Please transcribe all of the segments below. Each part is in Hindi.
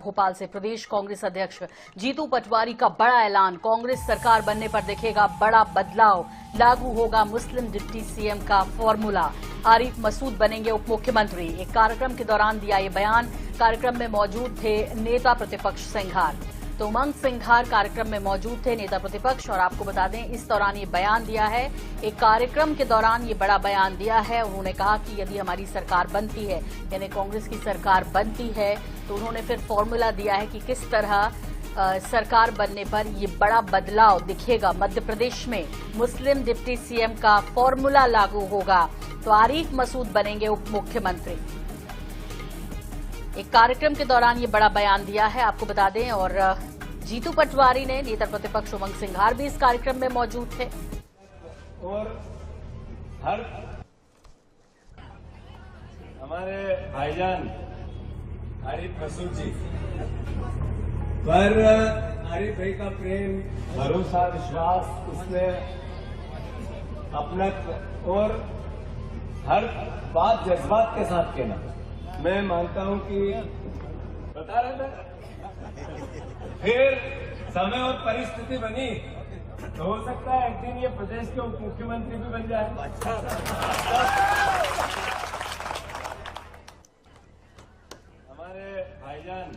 भोपाल से प्रदेश कांग्रेस अध्यक्ष जीतू पटवारी का बड़ा ऐलान, कांग्रेस सरकार बनने पर दिखेगा बड़ा बदलाव, लागू होगा मुस्लिम डिप्टी सीएम का फॉर्मूला, आरिफ मसूद बनेंगे उप मुख्यमंत्री। एक कार्यक्रम के दौरान दिया ये बयान। कार्यक्रम में मौजूद थे नेता प्रतिपक्ष सिंघार, तो उमंग सिंघार कार्यक्रम में मौजूद थे नेता प्रतिपक्ष। और आपको बता दें इस दौरान ये बयान दिया है, एक कार्यक्रम के दौरान ये बड़ा बयान दिया है। उन्होंने कहा कि यदि हमारी सरकार बनती है, यानी कांग्रेस की सरकार बनती है, तो उन्होंने फिर फॉर्मूला दिया है कि किस तरह सरकार बनने पर ये बड़ा बदलाव दिखेगा। मध्य प्रदेश में मुस्लिम डिप्टी सीएम का फॉर्मूला लागू होगा, तो आरिफ मसूद बनेंगे उप मुख्यमंत्री। एक कार्यक्रम के दौरान ये बड़ा बयान दिया है, आपको बता दें। और जीतू पटवारी ने, नेता प्रतिपक्ष उमंग सिंघार भी इस कार्यक्रम में मौजूद थे। और हर हमारे भाईजान आरिफ मसूद जी पर आरिफ भाई का प्रेम, भरोसा, विश्वास, उसने अपना और हर बात जज्बात के साथ कहना, मैं मानता हूं कि बता रहे थे। फिर समय और परिस्थिति बनी तो हो सकता है एक दिन ये प्रदेश के उप मुख्यमंत्री भी बन जाए। हमारे भाईजान।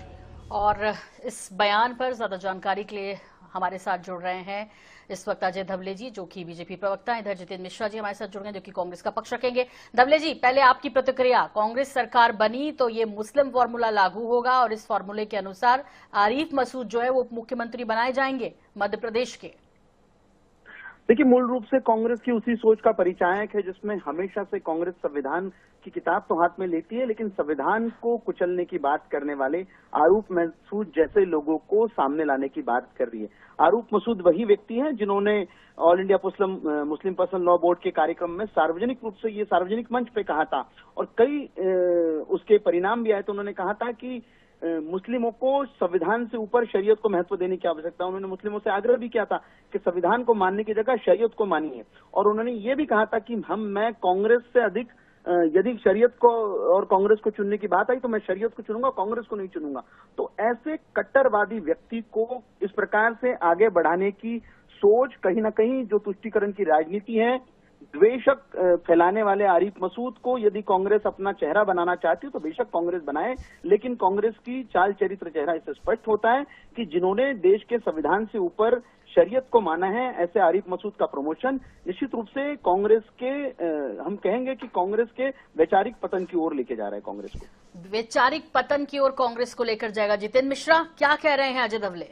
और इस बयान पर ज्यादा जानकारी के लिए हमारे साथ जुड़ रहे हैं इस वक्त अजय धवले जी, जो कि बीजेपी प्रवक्ता हैं। इधर जितेंद्र मिश्रा जी हमारे साथ जुड़ गए, जो कि कांग्रेस का पक्ष रखेंगे। धवले जी, पहले आपकी प्रतिक्रिया। कांग्रेस सरकार बनी तो ये मुस्लिम फॉर्मूला लागू होगा और इस फॉर्मूले के अनुसार आरिफ मसूद जो है वो उप मुख्यमंत्री बनाए जाएंगे मध्य प्रदेश के। देखिए, मूल रूप से कांग्रेस की उसी सोच का परिचायक है जिसमें हमेशा से कांग्रेस संविधान की किताब तो हाथ में लेती है, लेकिन संविधान को कुचलने की बात करने वाले आरिफ मसूद जैसे लोगों को सामने लाने की बात कर रही है। आरिफ मसूद वही व्यक्ति हैं जिन्होंने all India Muslim person law board के कार्यक्रम में सार्वजनिक रूप से, ये सार्वजनिक मंच पे कहा था और कई उसके परिणाम भी आए। तो उन्होंने कहा था कि मुस्लिमों को संविधान से ऊपर शरीयत को महत्व देने की आवश्यकता। उन्होंने मुस्लिमों से आग्रह भी किया था कि संविधान को मानने की जगह शरीयत को मानिए। और उन्होंने ये भी कहा था कि मैं कांग्रेस से अधिक, यदि शरीयत को और कांग्रेस को चुनने की बात आई तो मैं शरीयत को चुनूंगा, कांग्रेस को नहीं चुनूंगा। तो ऐसे कट्टरवादी व्यक्ति को इस प्रकार से आगे बढ़ाने की सोच, कहीं ना कहीं जो तुष्टीकरण की राजनीति है, द्वेषक फैलाने वाले आरिफ मसूद को यदि कांग्रेस अपना चेहरा बनाना चाहती है तो बेशक कांग्रेस बनाए, लेकिन कांग्रेस की चाल चरित्र चेहरा इससे स्पष्ट होता है कि जिन्होंने देश के संविधान से ऊपर शरीयत को माना है, ऐसे आरिफ मसूद का प्रमोशन निश्चित रूप से कांग्रेस के, हम कहेंगे कि कांग्रेस के वैचारिक पतन की ओर लेके जा रहा है। कांग्रेस को वैचारिक पतन की ओर कांग्रेस को लेकर जाएगा। जितेंद्र मिश्रा क्या कह रहे हैं अजय धवले?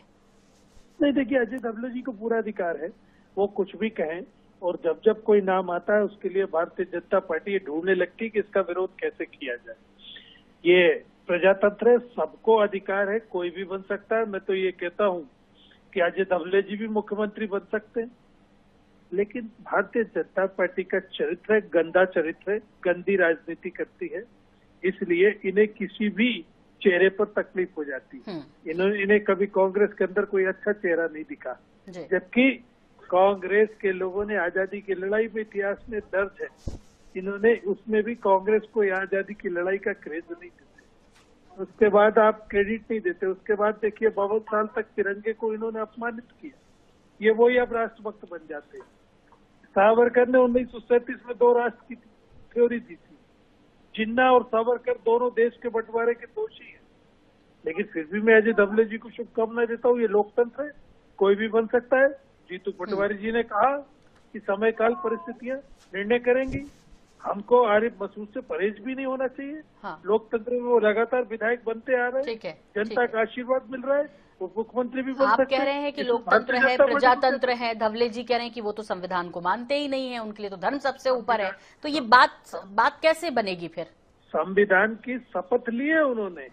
नहीं, देखिए, अजय धवले जी को पूरा अधिकार है, वो कुछ भी कहें। और जब जब कोई नाम आता है उसके लिए भारतीय जनता पार्टी ये ढूंढने लगती है कि इसका विरोध कैसे किया जाए। ये प्रजातंत्र है, सबको अधिकार है, कोई भी बन सकता है। मैं तो ये कहता हूँ कि अजय धवले जी भी मुख्यमंत्री बन सकते हैं, लेकिन भारतीय जनता पार्टी का चरित्र है, गंदा चरित्र है, गंदी राजनीति करती है, इसलिए इन्हें किसी भी चेहरे पर तकलीफ हो जाती है। इन्हें कभी कांग्रेस के अंदर कोई अच्छा चेहरा नहीं दिखा, जबकि कांग्रेस के लोगों ने आजादी की लड़ाई में इतिहास में दर्ज है, इन्होंने उसमें भी कांग्रेस को आजादी की लड़ाई का क्रेज नहीं देते। उसके बाद आप क्रेडिट नहीं देते। उसके बाद देखिए 52 साल तक तिरंगे को इन्होंने अपमानित किया, ये वही अब राष्ट्रभक्त बन जाते हैं। सावरकर ने 1937 में 2 राष्ट्र की थ्योरी दी थी। जिन्ना और सावरकर दोनों देश के बंटवारे के दोषी हैं, लेकिन फिर भी मैं अजय धवले जी को शुभकामनाएं देता हूँ। ये लोकतंत्र है, कोई भी बन सकता है। जीतू पटवारी जी ने कहा कि समय काल परिस्थितियां निर्णय करेंगी। हमको आरिफ मसूद से परहेज भी नहीं होना चाहिए। लोकतंत्र में वो लगातार विधायक बनते आ रहे हैं, जनता का आशीर्वाद मिल रहा है, वो मुख्यमंत्री भी बन सकते हैं। आप कह रहे हैं कि लोकतंत्र है, प्रजातंत्र है, धवले जी कह रहे हैं कि वो तो संविधान को मानते ही नहीं है, उनके लिए तो धर्म सबसे ऊपर है। तो ये बात कैसे बनेगी फिर? संविधान की शपथ ली है उन्होंने,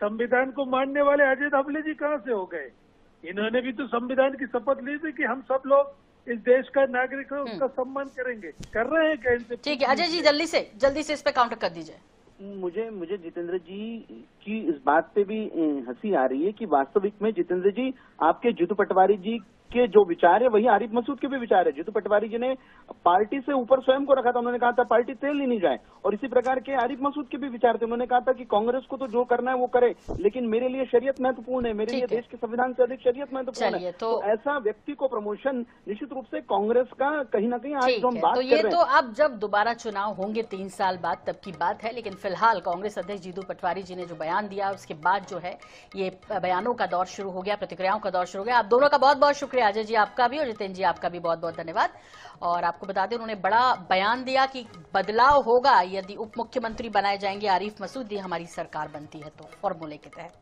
संविधान को मानने वाले अजय धवले जी कहाँ से हो गए? इन्होंने भी तो संविधान की शपथ ली थी कि हम सब लोग इस देश का नागरिक है, उसका सम्मान करेंगे। कर रहे हैं क्या इनसे? ठीक है अजय जी, जल्दी से इस पे काउंटर कर दीजिए। मुझे जितेंद्र जी मुझकी इस बात पे भी हंसी आ रही है कि वास्तविक में जितेंद्र जी आपके जीतू पटवारी जी के जो विचार है वही आरिफ मसूद के भी विचार है। जीतू पटवारी जी ने पार्टी से ऊपर स्वयं को रखा था, उन्होंने कहा था पार्टी तेल ही नहीं जाए, और इसी प्रकार के आरिफ मसूद के भी विचार थे। उन्होंने कहा था कि कांग्रेस को तो जो करना है वो करे, लेकिन मेरे लिए शरीयत महत्वपूर्ण है, मेरे लिए देश के संविधान से अधिक शरीयत महत्वपूर्ण है। तो ऐसा व्यक्ति को प्रमोशन निश्चित रूप से कांग्रेस का कहीं ना कहीं आज जो हम बात कर रहे हैं, तो अब जब दोबारा चुनाव होंगे 3 साल बाद तब की बात है, लेकिन फिलहाल कांग्रेस अध्यक्ष जीतू पटवारी जी ने जो बयान दिया उसके बाद जो है ये बयानों का दौर शुरू हो गया, प्रतिक्रियाओं का दौर शुरू हो गया। आप दोनों का बहुत बहुत शुक्रिया, अजय जी आपका भी और जितेंद्र जी आपका भी बहुत बहुत धन्यवाद। और आपको बता दें उन्होंने बड़ा बयान दिया कि बदलाव होगा यदि उप मुख्यमंत्री बनाए जाएंगे आरिफ मसूद, हमारी सरकार बनती है तो फॉर्मूले के तहत।